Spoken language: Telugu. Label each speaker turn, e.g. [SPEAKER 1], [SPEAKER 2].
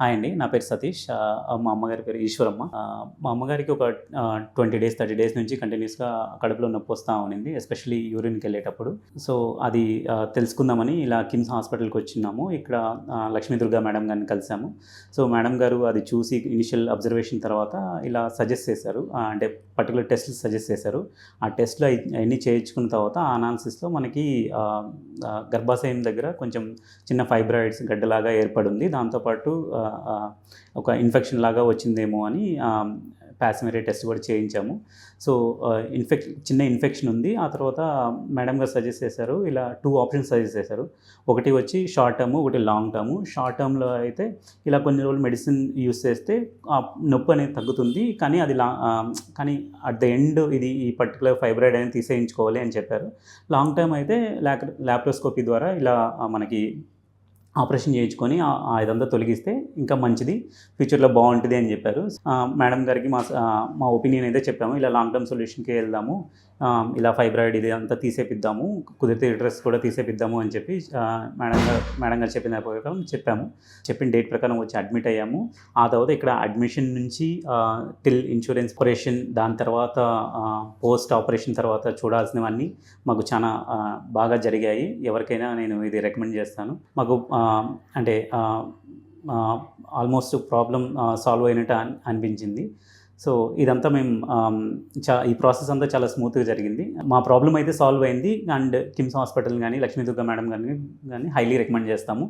[SPEAKER 1] హాయ్ అండి. నా పేరు సతీష్. మా అమ్మగారి పేరు ఈశ్వరమ్మ. మా అమ్మగారికి ఒక 20 డేస్, 30 డేస్ నుంచి కంటిన్యూస్‌గా కడుపులో నొప్పి వస్తా ఉండింది. ఎస్పెషల్లీ యూరిన్‌కెళ్ళేటప్పుడు. సో, అది తెలుసుకుందామని ఇలా కిమ్స్ హాస్పిటల్‌కి వచ్చినాము. ఇక్కడ లక్ష్మీ దుర్గా మేడం గారిని కలిసాము. సో, మేడం గారు అది చూసి ఇనిషియల్ అబ్జర్వేషన్ తర్వాత ఇలా సజెస్ట్ చేశారు. అంటే పర్టిక్యులర్ టెస్టులు సజెస్ట్ చేశారు. ఆ టెస్ట్‌లు అయన్నీ చేయించుకున్న తర్వాత ఆ అనాలిసిస్‌లో మనకి గర్భాశయం దగ్గర కొంచెం చిన్న ఫైబ్రాయిడ్స్ గడ్డలాగా ఏర్పడింది. దాంతోపాటు ఒక ఇన్ఫెక్షన్ లాగా వచ్చిందేమో అని పాస్మెరియా టెస్ట్ కూడా చేయించాము. సో, చిన్న ఇన్ఫెక్షన్ ఉంది. ఆ తర్వాత మేడం గారు సజెస్ట్ చేశారు. ఇలా 2 ఆప్షన్స్ సజెస్ట్ చేశారు. ఒకటి వచ్చి షార్ట్ టర్మ్, ఒకటి లాంగ్ టర్మ్. షార్ట్ టర్మ్‌లో అయితే ఇలా కొన్ని రోజులు మెడిసిన్ యూజ్ చేస్తే నొప్పి అనేది తగ్గుతుంది. కానీ కానీ అట్ ద ఎండ్ ఈ పర్టిక్యులర్ ఫైబ్రాయిడ్ అనేది తీసేయించుకోవాలి అని చెప్పారు. లాంగ్ టర్మ్ అయితే లాప్రోస్కోపీ ద్వారా ఇలా మనకి ఆపరేషన్ చేయించుకొని ఇదంతా తొలగిస్తే ఇంకా మంచిది, ఫ్యూచర్‌లో బాగుంటుంది అని చెప్పారు. మేడం గారికి మా ఒపీనియన్ అయితే చెప్పాము. ఇలా లాంగ్ టర్మ్ సొల్యూషన్‌కే వెళ్దాము, ఇలా ఫైబ్రాయిడ్ ఇది అంతా తీసేపిద్దాము, కుదిరితే యూట్రస్ కూడా తీసేపిద్దాము అని చెప్పి మేడం గారు చెప్పిన ప్రకారం చెప్పిన డేట్ ప్రకారం వచ్చి అడ్మిట్ అయ్యాము. ఆ తర్వాత ఇక్కడ అడ్మిషన్ నుంచి టిల్ ఇన్సూరెన్స్ ఆపరేషన్, దాని తర్వాత పోస్ట్ ఆపరేషన్ తర్వాత చూడాల్సినవన్నీ మాకు చాలా బాగా జరిగాయి. ఎవరికైనా నేను ఇది రికమెండ్ చేస్తాను. మాకు అంటే ఆల్మోస్ట్ ప్రాబ్లమ్ సాల్వ్ అయినట్టు అనిపించింది. సో, ఇదంతా మేము ఈ ప్రాసెస్ అంతా చాలా స్మూత్‌గా జరిగింది. మా ప్రాబ్లమ్ అయితే సాల్వ్ అయింది. అండ్ కిమ్స్ హాస్పిటల్ కానీ, లక్ష్మీ దుర్గా మేడం గారిని హైలీ రికమెండ్ చేస్తాము.